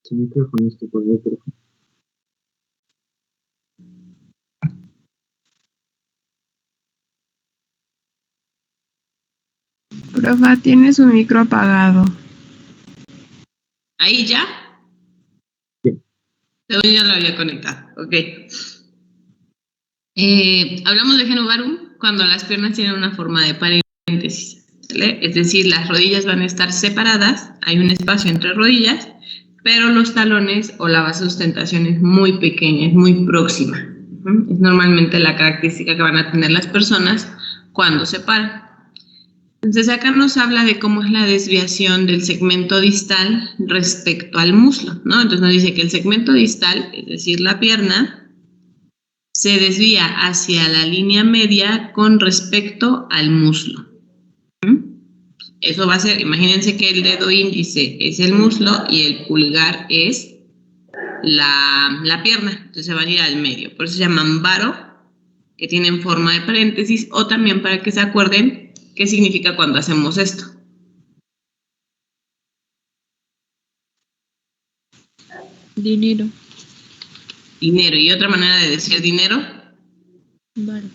Su micrófono está apagado, por favor. Profa, tiene su micro apagado. ¿Ahí ya? Sí. Según ya lo había conectado. Ok. Hablamos de Genovarum cuando las piernas tienen una forma de paréntesis, ¿vale? Es decir, las rodillas van a estar separadas, hay un espacio entre rodillas, pero los talones o la base de sustentación es muy pequeña, es muy próxima. Es normalmente la característica que van a tener las personas cuando se paran. Entonces acá nos habla de cómo es la desviación del segmento distal respecto al muslo, ¿no? Entonces nos dice que el segmento distal, es decir, la pierna, se desvía hacia la línea media con respecto al muslo. Eso va a ser, imagínense que el dedo índice es el muslo y el pulgar es la pierna, entonces se van a ir al medio. Por eso se llaman varo, que tienen forma de paréntesis, o también para que se acuerden qué significa cuando hacemos esto. Dinero. Dinero. ¿Y otra manera de decir dinero? Varo.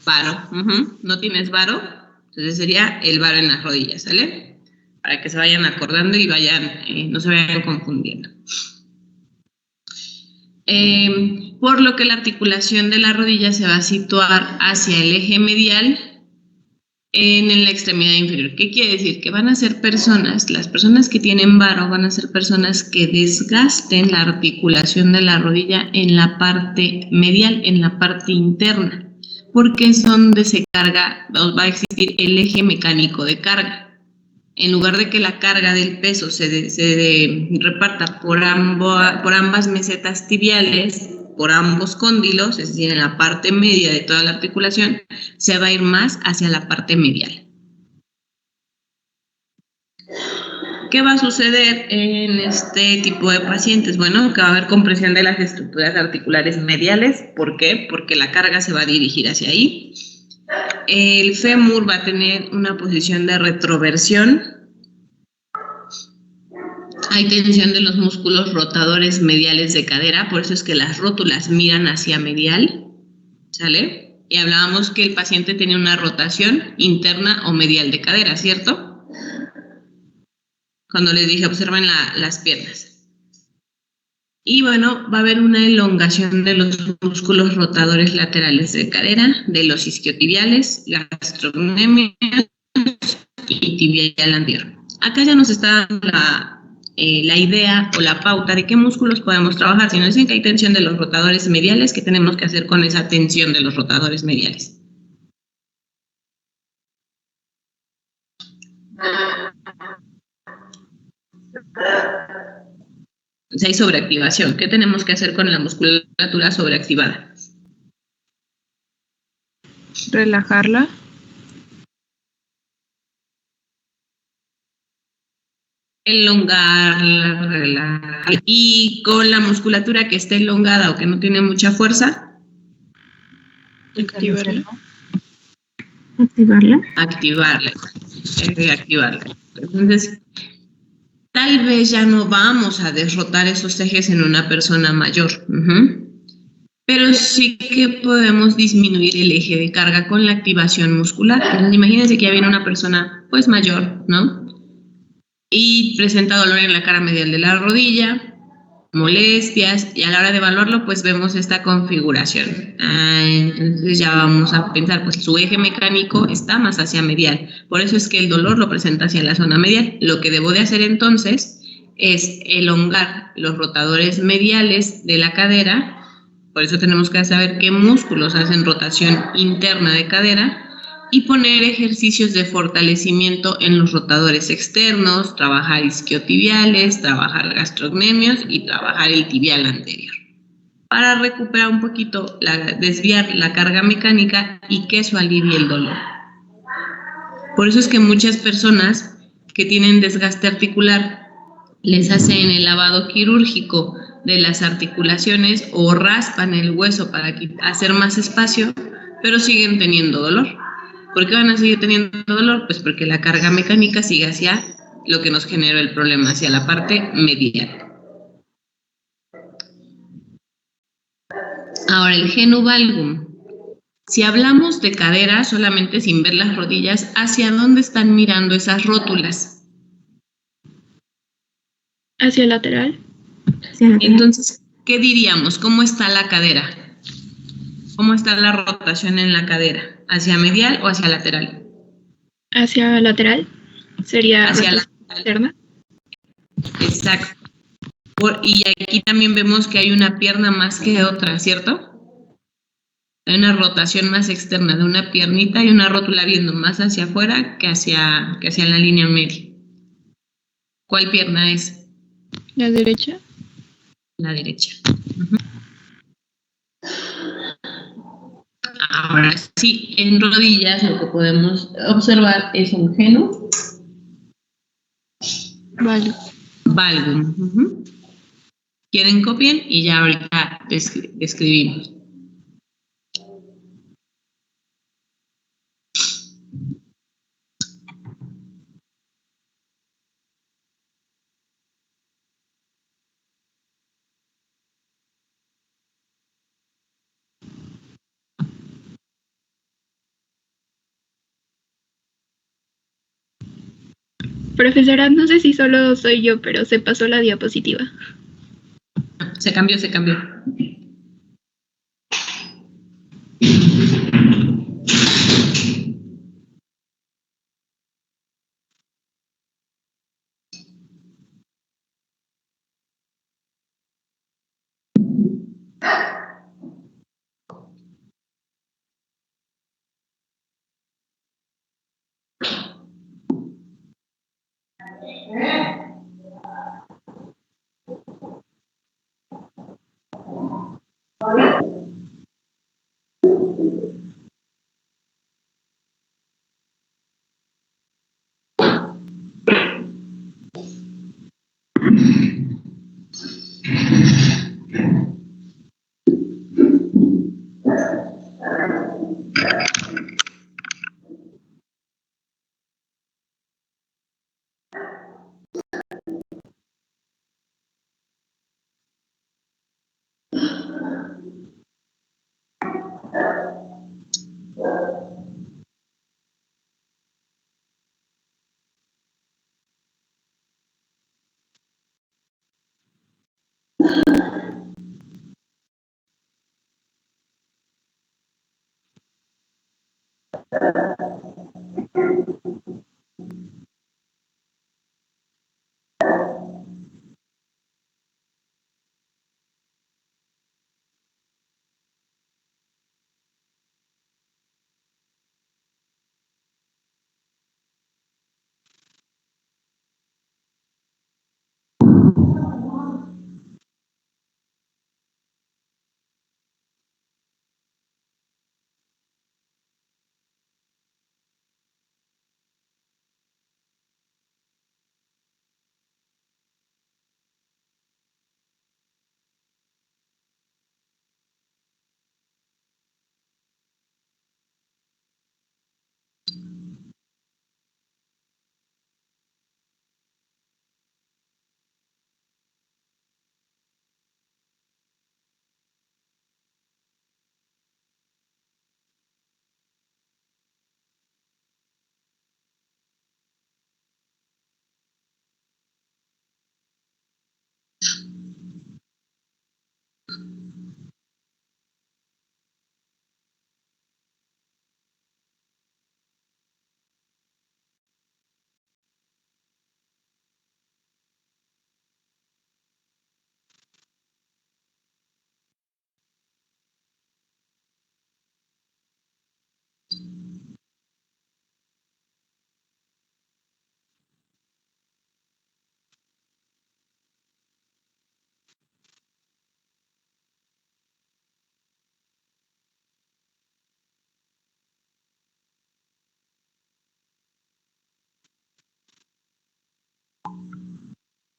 Varo. ¿No tienes varo? Entonces sería el varo en las rodillas, ¿sale? Para que se vayan acordando y no se vayan confundiendo. Por lo que la articulación de la rodilla se va a situar hacia el eje medial en la extremidad inferior. ¿Qué quiere decir? Que van a ser las personas que tienen varo van a ser personas que desgasten la articulación de la rodilla en la parte medial, en la parte interna, porque es donde se carga, va a existir el eje mecánico de carga. En lugar de que la carga del peso se reparta por ambas mesetas tibiales, por ambos cóndilos, es decir, en la parte media de toda la articulación, se va a ir más hacia la parte medial. ¿Qué va a suceder en este tipo de pacientes? Bueno, que va a haber compresión de las estructuras articulares mediales. ¿Por qué? Porque la carga se va a dirigir hacia ahí. El fémur va a tener una posición de retroversión. Hay tensión de los músculos rotadores mediales de cadera, por eso es que las rótulas miran hacia medial, ¿sale? Y hablábamos que el paciente tenía una rotación interna o medial de cadera, ¿cierto? Cuando les dije observen las piernas. Y bueno, va a haber una elongación de los músculos rotadores laterales de cadera, de los isquiotibiales, gastrocnemios y tibial anterior. Acá ya nos está dando la idea o la pauta de qué músculos podemos trabajar. Si nos dicen que hay tensión de los rotadores mediales, ¿qué tenemos que hacer con esa tensión de los rotadores mediales? Si hay sobreactivación, ¿qué tenemos que hacer con la musculatura sobreactivada? Relajarla. Elongarla, relajarla. Y con la musculatura que esté elongada o que no tiene mucha fuerza, Activarla. Activarla. Entonces, tal vez ya no vamos a derrotar esos ejes en una persona mayor, pero sí que podemos disminuir el eje de carga con la activación muscular. Entonces, imagínense que ya viene una persona pues mayor, ¿no? Y presenta dolor en la cara medial de la rodilla, molestias, y a la hora de evaluarlo pues vemos esta configuración. Entonces ya vamos a pensar, pues su eje mecánico está más hacia medial, por eso es que el dolor lo presenta hacia la zona medial. Lo que debo de hacer entonces es elongar los rotadores mediales de la cadera, por eso tenemos que saber qué músculos hacen rotación interna de cadera, y poner ejercicios de fortalecimiento en los rotadores externos, trabajar isquiotibiales, trabajar gastrocnemios y trabajar el tibial anterior, para recuperar un poquito, desviar la carga mecánica y que eso alivie el dolor. Por eso es que muchas personas que tienen desgaste articular les hacen el lavado quirúrgico de las articulaciones o raspan el hueso para hacer más espacio, pero siguen teniendo dolor. ¿Por qué van a seguir teniendo dolor? Pues porque la carga mecánica sigue hacia lo que nos generó el problema, hacia la parte medial. Ahora, el genu valgum. Si hablamos de cadera, solamente sin ver las rodillas, ¿hacia dónde están mirando esas rótulas? Hacia el lateral. Entonces, ¿qué diríamos? ¿Cómo está la cadera? ¿Cómo está la rotación en la cadera? ¿Hacia medial o hacia lateral? Hacia lateral. Sería Hacia rotación externa. Exacto. Y aquí también vemos que hay una pierna más que otra, ¿cierto? Hay una rotación más externa de una piernita y una rótula viendo más hacia afuera que hacia la línea media. ¿Cuál pierna es? La derecha. La derecha. Ahora sí, en rodillas lo que podemos observar es un genu valgum. ¿Quieren copien? Y ya ahorita describimos. Profesora, no sé si solo soy yo, pero se pasó la diapositiva. Se cambió.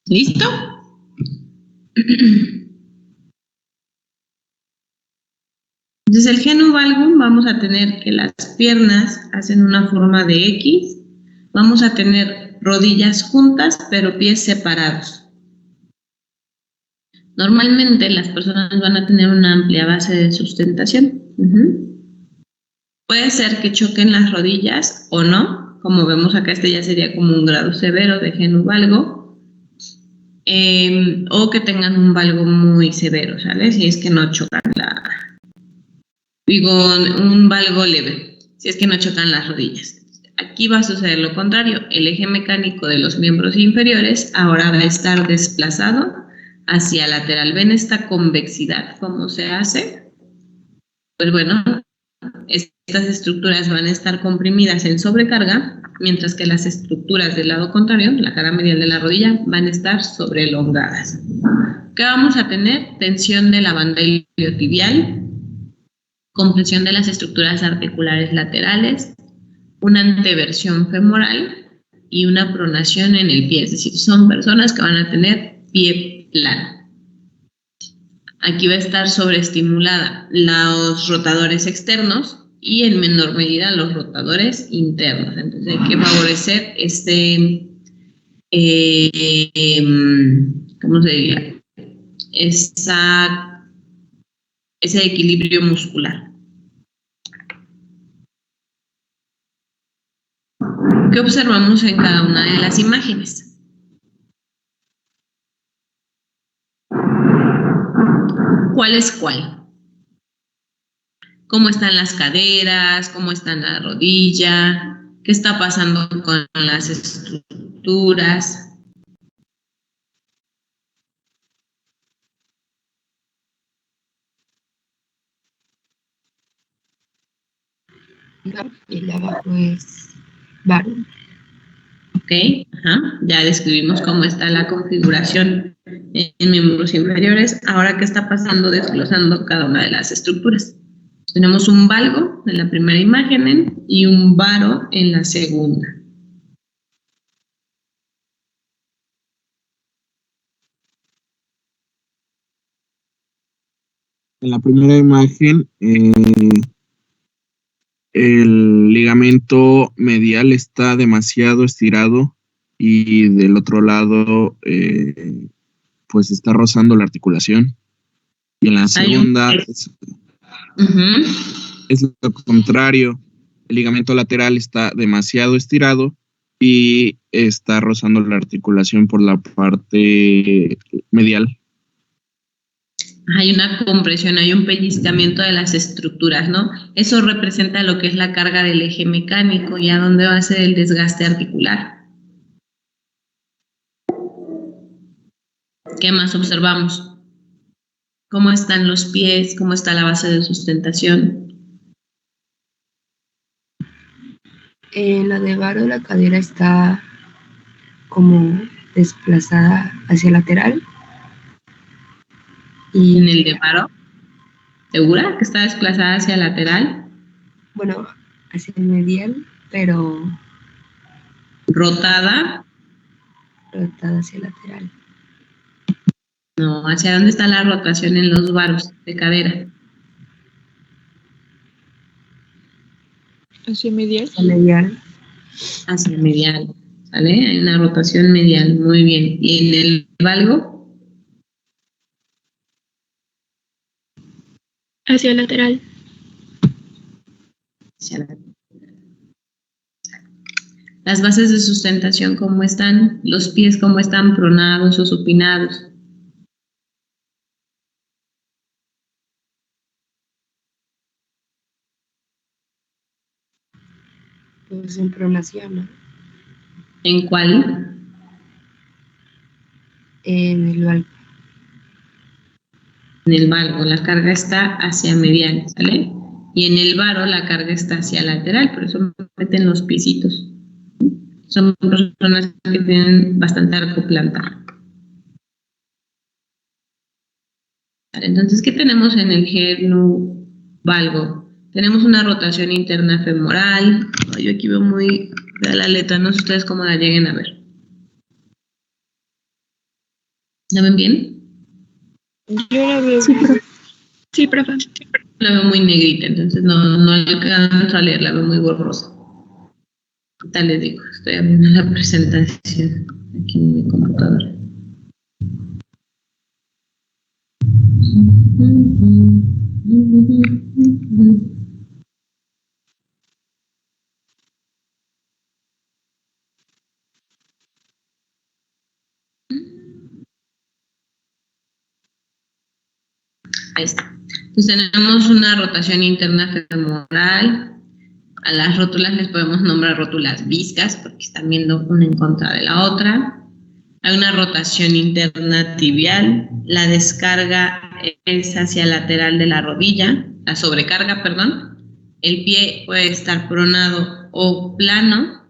¿Listo? Entonces el genu valgum vamos a tener que las piernas hacen una forma de X, vamos a tener rodillas juntas pero pies separados. Normalmente las personas van a tener una amplia base de sustentación. Puede ser que choquen las rodillas o no. Como vemos acá, este ya sería como un grado severo de genu-valgo. O que tengan un valgo muy severo, ¿sale? Si es que no chocan un valgo leve, si es que no chocan las rodillas. Aquí va a suceder lo contrario. El eje mecánico de los miembros inferiores ahora va a estar desplazado hacia lateral. ¿Ven esta convexidad? ¿Cómo se hace? Pues bueno, estas estructuras van a estar comprimidas en sobrecarga, mientras que las estructuras del lado contrario, la cara medial de la rodilla, van a estar sobreelongadas. ¿Qué vamos a tener? Tensión de la banda iliotibial, compresión de las estructuras articulares laterales, una anteversión femoral y una pronación en el pie. Es decir, son personas que van a tener pie plano. Aquí va a estar sobreestimulada los rotadores externos y en menor medida los rotadores internos. Entonces hay que favorecer ¿cómo se diría? Ese equilibrio muscular. ¿Qué observamos en cada una de las imágenes? ¿Cuál es cuál? ¿Cómo están las caderas? ¿Cómo está la rodilla? ¿Qué está pasando con las estructuras? El de abajo es varo. Ok, ya describimos cómo está la configuración en miembros inferiores. Ahora, ¿qué está pasando desglosando cada una de las estructuras? Tenemos un valgo en la primera imagen y un varo en la segunda. En la primera imagen, el ligamento medial está demasiado estirado y del otro lado, pues está rozando la articulación. Y en la segunda es lo contrario. El ligamento lateral está demasiado estirado y está rozando la articulación por la parte medial. Hay una compresión, hay un pellizcamiento de las estructuras, ¿no? Eso representa lo que es la carga del eje mecánico y a dónde va a ser el desgaste articular. ¿Qué más observamos? ¿Cómo están los pies? ¿Cómo está la base de sustentación? En la de varo la cadera está como desplazada hacia lateral. Y en el de varo, ¿segura que está desplazada hacia lateral? Bueno, hacia el medial, pero rotada hacia lateral. No, ¿hacia dónde está la rotación en los varos de cadera? Hacia medial. Hacia medial. Hacia medial, ¿sale? Hay una rotación medial, muy bien. ¿Y en el valgo? Hacia lateral. Hacia lateral. Las bases de sustentación, ¿cómo están? Los pies, ¿cómo están? ¿Pronados o supinados? Pues en pronación, ¿no? ¿En cuál? En el valgo. En el valgo, la carga está hacia medial, ¿sale? Y en el varo la carga está hacia lateral, por eso meten los piecitos. Son personas que tienen bastante arco plantar. Entonces, ¿qué tenemos en el genu valgo? Tenemos una rotación interna femoral. Yo aquí veo muy fea la letra, no sé ustedes cómo la lleguen a ver. ¿La ven bien? Yo la veo. Sí, profe. Sí, profe. La veo muy negrita, entonces no alcanzo a leer, la veo muy borrosa. Tal les digo, estoy abriendo la presentación aquí en mi computadora. Ahí está. Entonces tenemos una rotación interna femoral. A las rótulas les podemos nombrar rótulas viscas porque están viendo una en contra de la otra. Hay una rotación interna tibial. La descarga es hacia lateral de la rodilla, la sobrecarga, perdón. El pie puede estar pronado o plano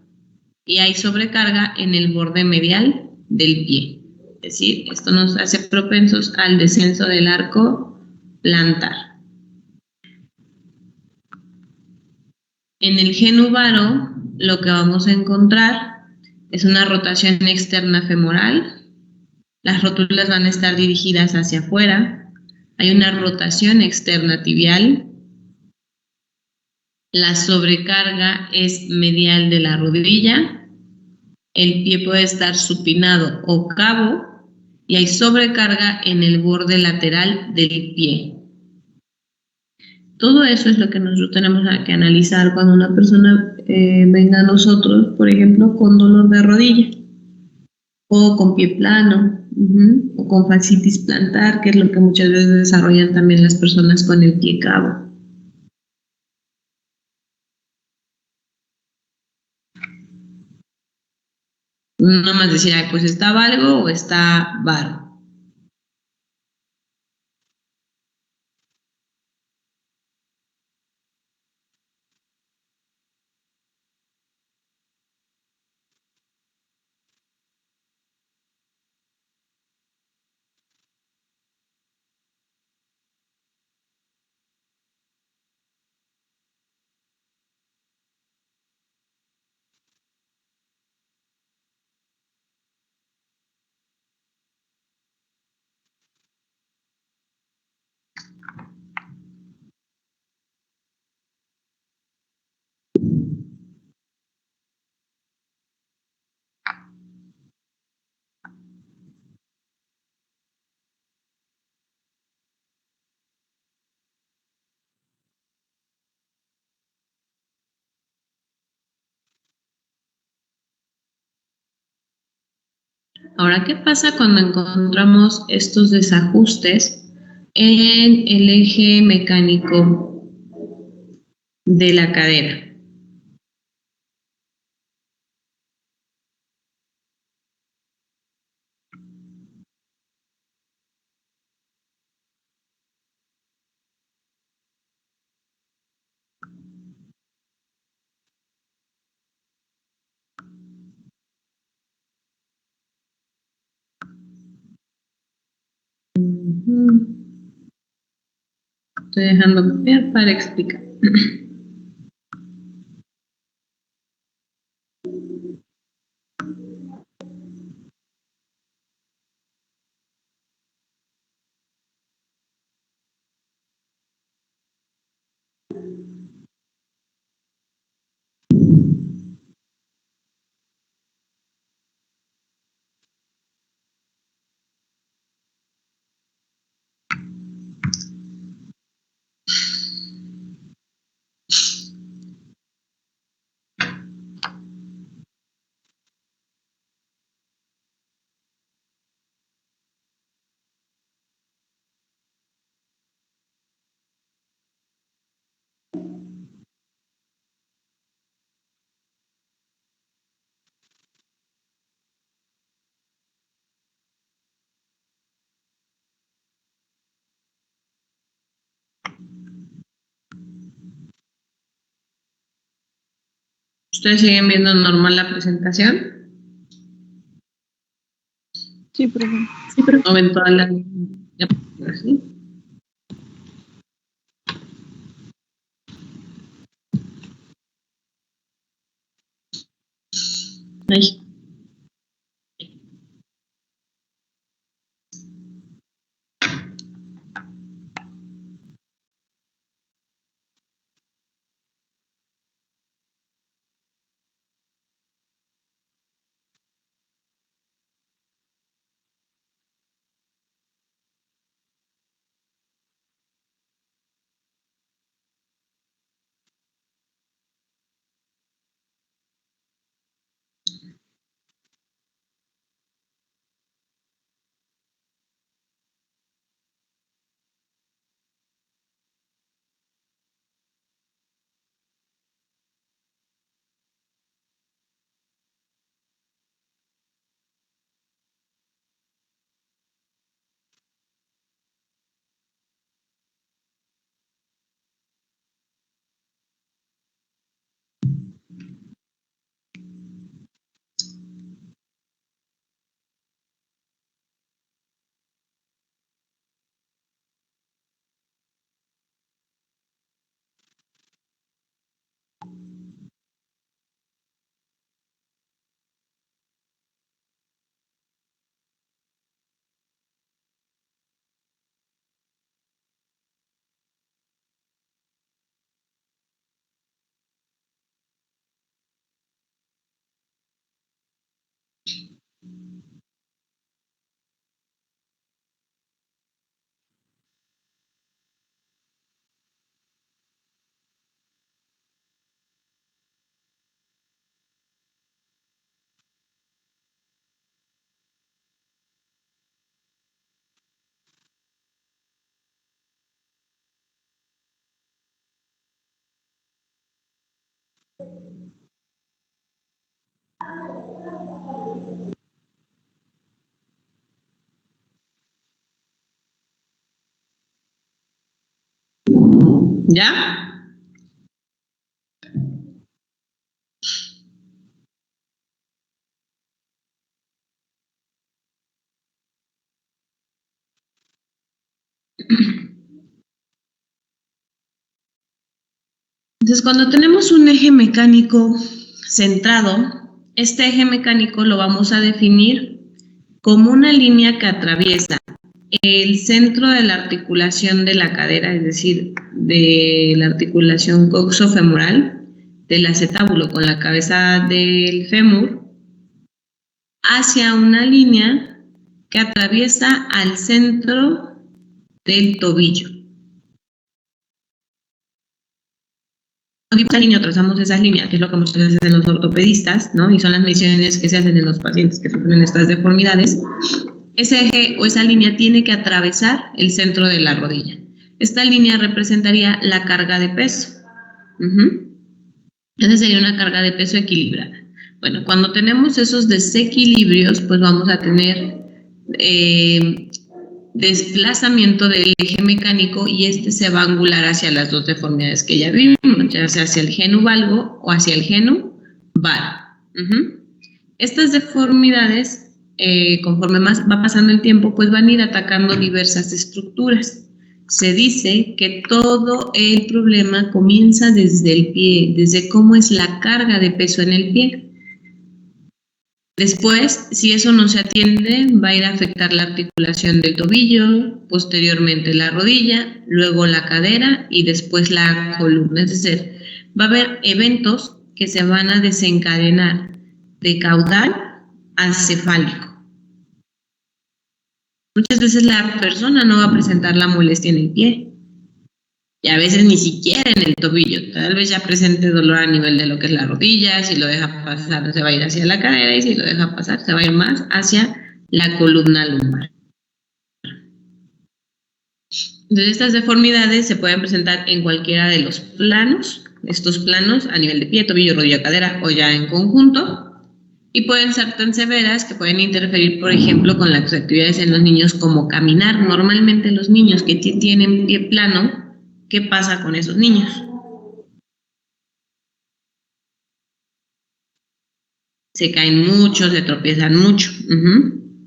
y hay sobrecarga en el borde medial del pie. Es decir, esto nos hace propensos al descenso del arco plantar. En el genu varo lo que vamos a encontrar es una rotación externa femoral. Las rótulas van a estar dirigidas hacia afuera. Hay una rotación externa tibial. La sobrecarga es medial de la rodilla. El pie puede estar supinado o cabo y hay sobrecarga en el borde lateral del pie. Todo eso es lo que nosotros tenemos que analizar cuando una persona venga a nosotros, por ejemplo, con dolor de rodilla o con pie plano, o con fascitis plantar, que es lo que muchas veces desarrollan también las personas con el pie cabo. No más decir, ay, pues está valgo o está varo. Ahora, ¿qué pasa cuando encontramos estos desajustes en el eje mecánico de la cadera? Estoy dejando copiar para explicar. ¿Ustedes siguen viendo normal la presentación? Sí, profe. ¿O ven toda la... ¿Sí? Ay. ¿Ya? Entonces, cuando tenemos un eje mecánico centrado, este eje mecánico lo vamos a definir como una línea que atraviesa el centro de la articulación de la cadera, es decir, de la articulación coxofemoral del acetábulo con la cabeza del fémur, hacia una línea que atraviesa al centro del tobillo. Esa línea, trazamos esas líneas, que es lo que muchas veces hacen los ortopedistas, ¿no? Y son las mediciones que se hacen en los pacientes que sufren estas deformidades. Ese eje o esa línea tiene que atravesar el centro de la rodilla. Esta línea representaría la carga de peso. Esa sería una carga de peso equilibrada. Bueno, cuando tenemos esos desequilibrios, pues vamos a tener desplazamiento del eje mecánico y este se va a angular hacia las dos deformidades que ya vimos, ya sea hacia el genu valgo o hacia el genu varo. Estas deformidades, conforme más va pasando el tiempo, pues van a ir atacando diversas estructuras. Se dice que todo el problema comienza desde el pie, desde cómo es la carga de peso en el pie. Después, si eso no se atiende, va a ir a afectar la articulación del tobillo, posteriormente la rodilla, luego la cadera y después la columna. Es decir, va a haber eventos que se van a desencadenar de caudal a cefálico. Muchas veces la persona no va a presentar la molestia en el pie y a veces ni siquiera en el tobillo. Tal vez ya presente dolor a nivel de lo que es la rodilla, si lo deja pasar se va a ir hacia la cadera y si lo deja pasar se va a ir más hacia la columna lumbar. Entonces estas deformidades se pueden presentar en cualquiera de los planos, estos planos a nivel de pie, tobillo, rodilla, cadera o ya en conjunto. Y pueden ser tan severas que pueden interferir, por ejemplo, con las actividades en los niños como caminar. Normalmente los niños que tienen pie plano, ¿qué pasa con esos niños? Se caen mucho, se tropiezan mucho,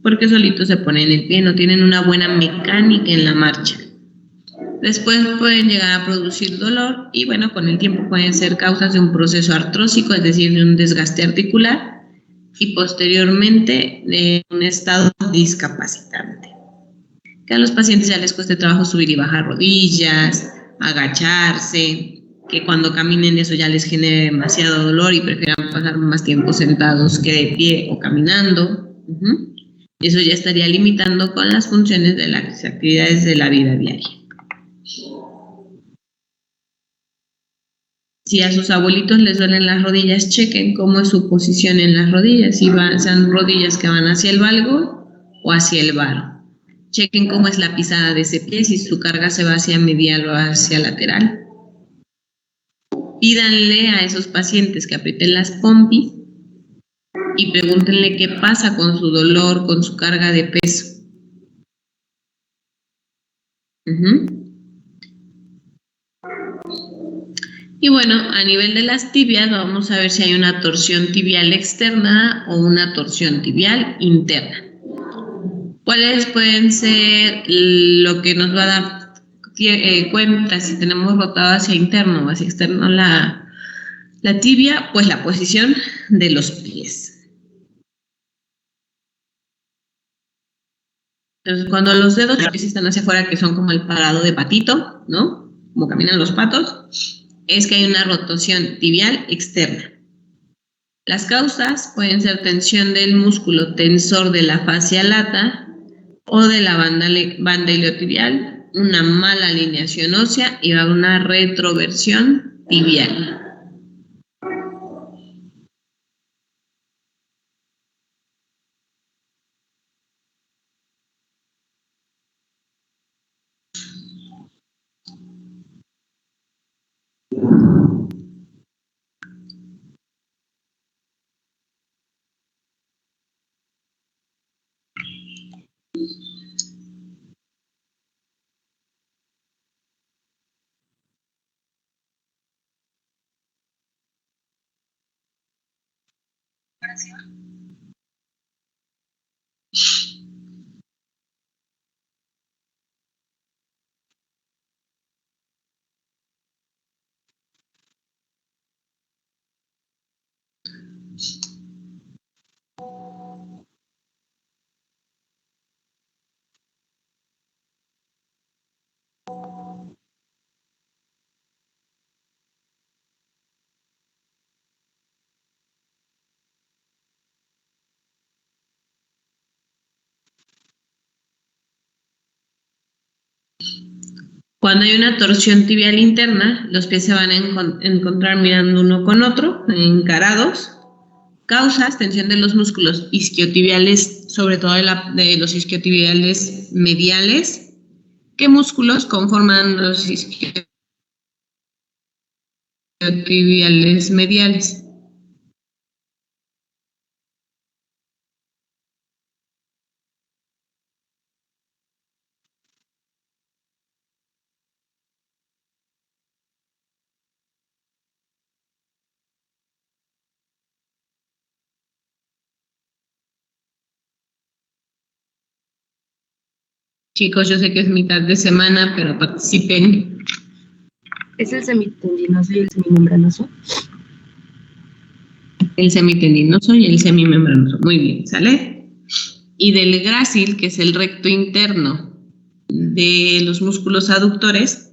porque solitos se ponen el pie, no tienen una buena mecánica en la marcha. Después pueden llegar a producir dolor y bueno, con el tiempo pueden ser causas de un proceso artrósico, es decir, de un desgaste articular y posteriormente de un estado discapacitante. Que a los pacientes ya les cueste trabajo subir y bajar rodillas, agacharse, que cuando caminen eso ya les genere demasiado dolor y prefieran pasar más tiempo sentados que de pie o caminando. Eso ya estaría limitando con las funciones de las actividades de la vida diaria. Si a sus abuelitos les duelen las rodillas, chequen cómo es su posición en las rodillas, si sean rodillas que van hacia el valgo o hacia el varo. Chequen cómo es la pisada de ese pie, si su carga se va hacia medial o hacia lateral. Pídanle a esos pacientes que aprieten las pompis y pregúntenle qué pasa con su dolor, con su carga de peso. Y bueno, a nivel de las tibias vamos a ver si hay una torsión tibial externa o una torsión tibial interna. ¿Cuáles pueden ser lo que nos va a dar cuenta si tenemos rotado hacia interno o hacia externo la tibia? Pues la posición de los pies. Entonces, cuando los dedos de los pies están hacia afuera, que son como el parado de patito, ¿no? Como caminan los patos, es que hay una rotación tibial externa. Las causas pueden ser tensión del músculo tensor de la fascia lata o de la banda iliotibial, una mala alineación ósea y una retroversión tibial. Cuando hay una torsión tibial interna, los pies se van a encontrar mirando uno con otro, encarados. Causas, tensión de los músculos isquiotibiales, sobre todo de los isquiotibiales mediales. ¿Qué músculos conforman los isquiotibiales mediales? Chicos, yo sé que es mitad de semana, pero participen. ¿Es el semitendinoso y el semimembranoso? El semitendinoso y el semimembranoso. Muy bien, ¿sale? Y del grácil, que es el recto interno de los músculos aductores,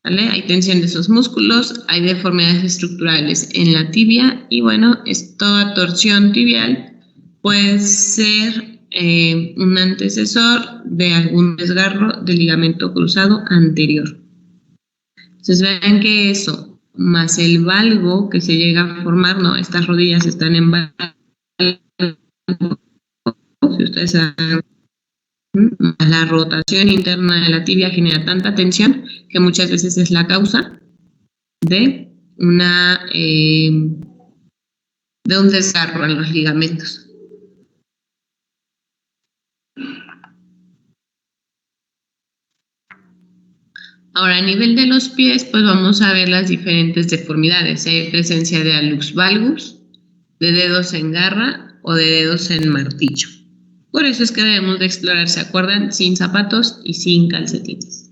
¿vale? Hay tensión de esos músculos, hay deformidades estructurales en la tibia y bueno, toda torsión tibial puede ser un antecesor de algún desgarro del ligamento cruzado anterior. Entonces vean que eso, más el valgo que se llega a formar, no, estas rodillas están en valgo, si ustedes saben, la rotación interna de la tibia genera tanta tensión que muchas veces es la causa de un desgarro en los ligamentos. Ahora, a nivel de los pies, pues vamos a ver las diferentes deformidades. Hay presencia de hallux valgus, de dedos en garra o de dedos en martillo. Por eso es que debemos de explorar, ¿se acuerdan? Sin zapatos y sin calcetines.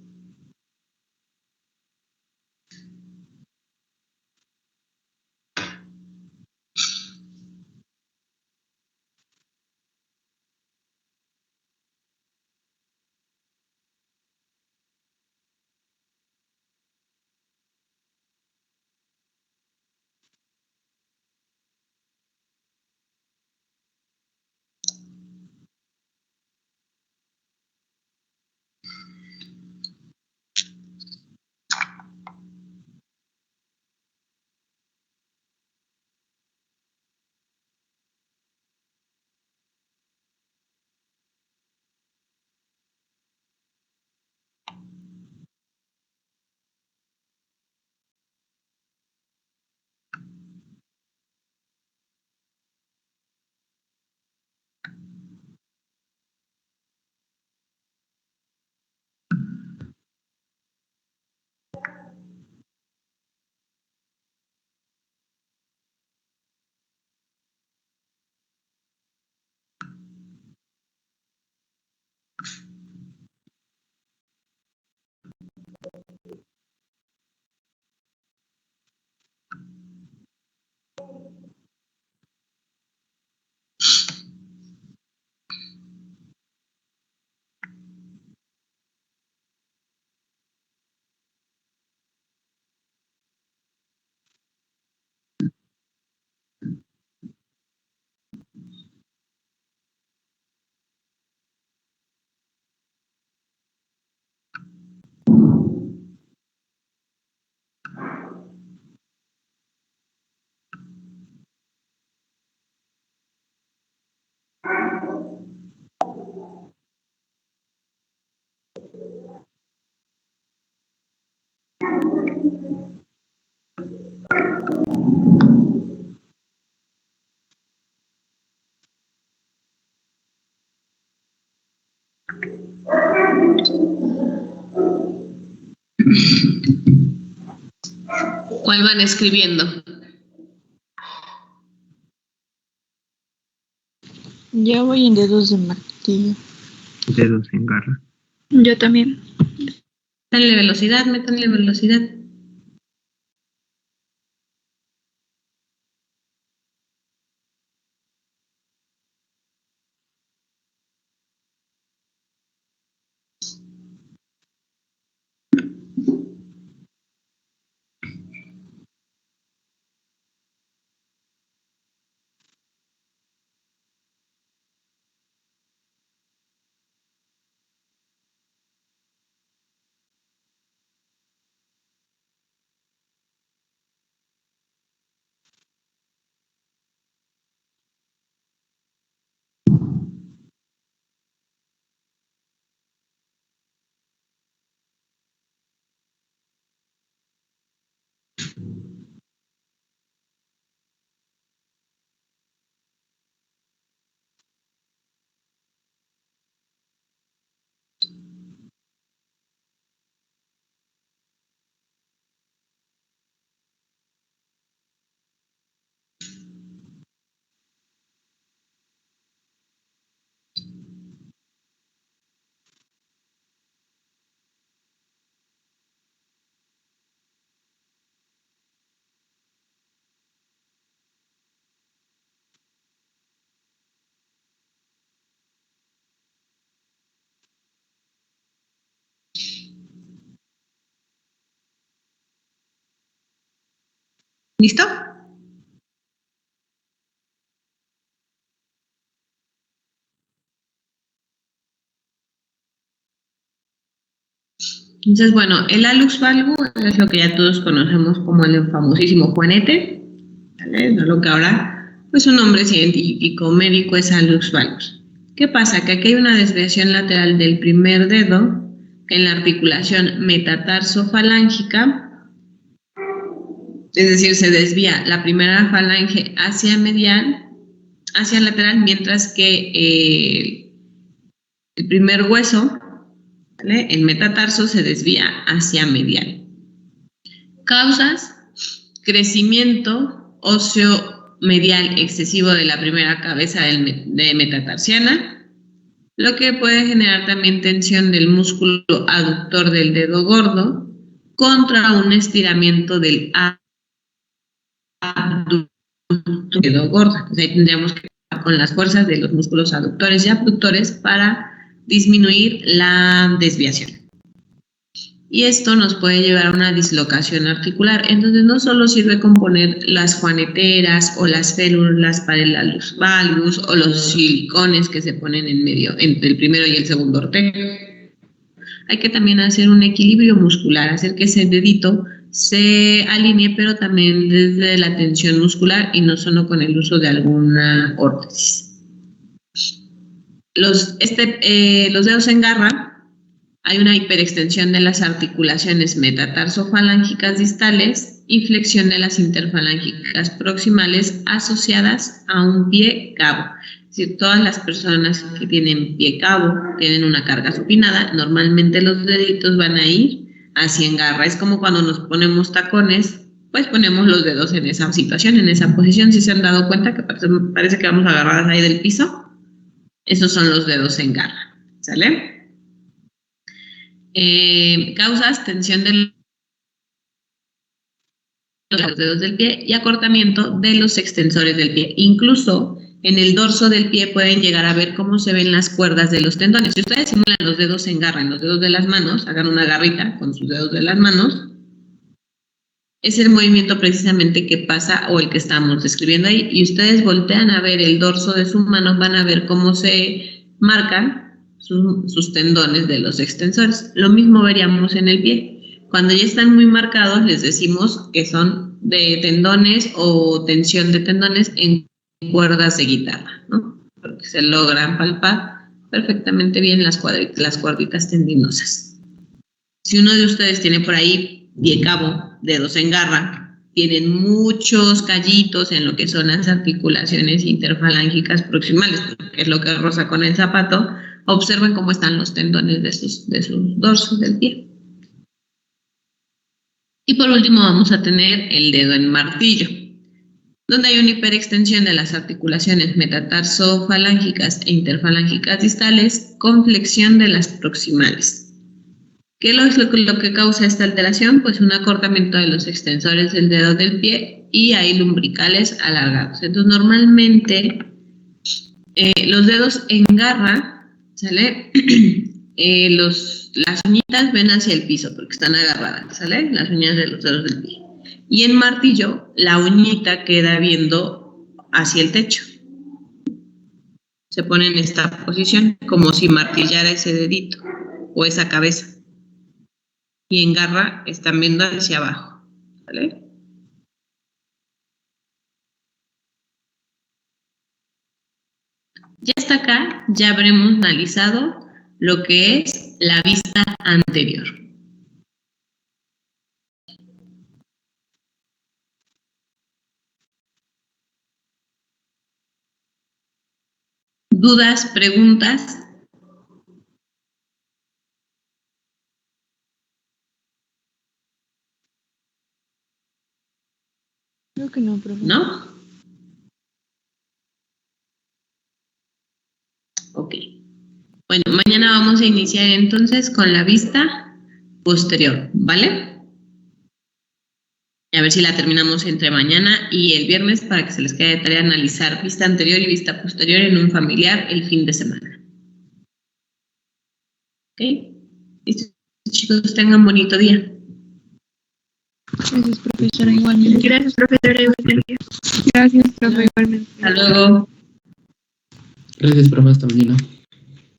¿Cuál van escribiendo? Yo voy en dedos de martillo. Dedos en garra. Yo también. Métanle velocidad. ¿Listo? Entonces, bueno, el hallux valgus es lo que ya todos conocemos como el famosísimo juanete, ¿vale? Es lo que ahora, pues su nombre científico médico es hallux valgus. ¿Qué pasa? Que aquí hay una desviación lateral del primer dedo en la articulación metatarsofalángica, es decir, se desvía la primera falange hacia medial, hacia lateral, mientras que el primer hueso, ¿vale?, el metatarso, se desvía hacia medial. Causas: crecimiento óseo medial excesivo de la primera cabeza de metatarsiana, lo que puede generar también tensión del músculo aductor del dedo gordo contra un estiramiento del abductor del dedo gordo. Entonces ahí tendríamos que trabajar con las fuerzas de los músculos aductores y abductores para disminuir la desviación. Y esto nos puede llevar a una dislocación articular. Entonces no solo sirve con poner las juaneteras o las férulas para el hallux valgus o los silicones que se ponen en medio entre el primero y el segundo ortego. Hay que también hacer un equilibrio muscular, hacer que ese dedito se alinee, pero también desde la tensión muscular y no solo con el uso de alguna órtesis. Los dedos en garra, hay una hiperextensión de las articulaciones metatarsofalángicas distales y flexión de las interfalángicas proximales asociadas a un pie cabo. Es decir, todas las personas que tienen pie cabo tienen una carga supinada. Normalmente los deditos van a ir hacia en garra. Es como cuando nos ponemos tacones, pues ponemos los dedos en esa situación, en esa posición. Si se han dado cuenta que parece que vamos agarradas ahí del piso, esos son los dedos en garra, ¿sale? Causas: tensión de los dedos del pie y acortamiento de los extensores del pie. Incluso en el dorso del pie pueden llegar a ver cómo se ven las cuerdas de los tendones. Si ustedes simulan los dedos en garra en los dedos de las manos, hagan una garrita con sus dedos de las manos, es el movimiento precisamente que pasa o el que estamos describiendo ahí, y ustedes voltean a ver el dorso de su mano, van a ver cómo se marcan sus tendones de los extensores. Lo mismo veríamos en el pie. Cuando ya están muy marcados, les decimos que son de tendones o tensión de tendones en cuerdas de guitarra, ¿no? Porque se logran palpar perfectamente bien las cuerditas tendinosas. Si uno de ustedes tiene por ahí pie cabo, dedos en garra, tienen muchos callitos en lo que son las articulaciones interfalángicas proximales, que es lo que roza con el zapato. Observen cómo están los tendones de sus dorsos del pie. Y por último vamos a tener el dedo en martillo. donde hay una hiperextensión de las articulaciones metatarsofalancicas e interfalángicas distales con flexión de las proximales. ¿Qué es lo que causa esta alteración? Pues un acortamiento de los extensores del dedo del pie y hay lumbricales alargados. Entonces, normalmente los dedos en garra, ¿sale? Las uñitas ven hacia el piso porque están agarradas, ¿sale? Las uñas de los dedos del pie. Y en martillo, la uñita queda viendo hacia el techo. Se pone en esta posición como si martillara ese dedito o esa cabeza. Y en garra están viendo hacia abajo, ¿vale? Ya hasta acá ya habremos analizado lo que es la vista anterior. ¿Dudas, preguntas? Creo que no, profe. ¿No? Ok. Bueno, mañana vamos a iniciar entonces con la vista posterior, ¿vale? A ver si la terminamos entre mañana y el viernes para que se les quede de tarea analizar vista anterior y vista posterior en un familiar el fin de semana. ¿Ok? Listo, chicos, tengan bonito día. Gracias, profesora, igualmente. Gracias, profesora. Igualmente. Gracias, profe, igualmente. Hasta luego. Gracias, profe, hasta mañana.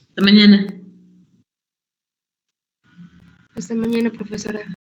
Hasta mañana. Hasta mañana, profesora.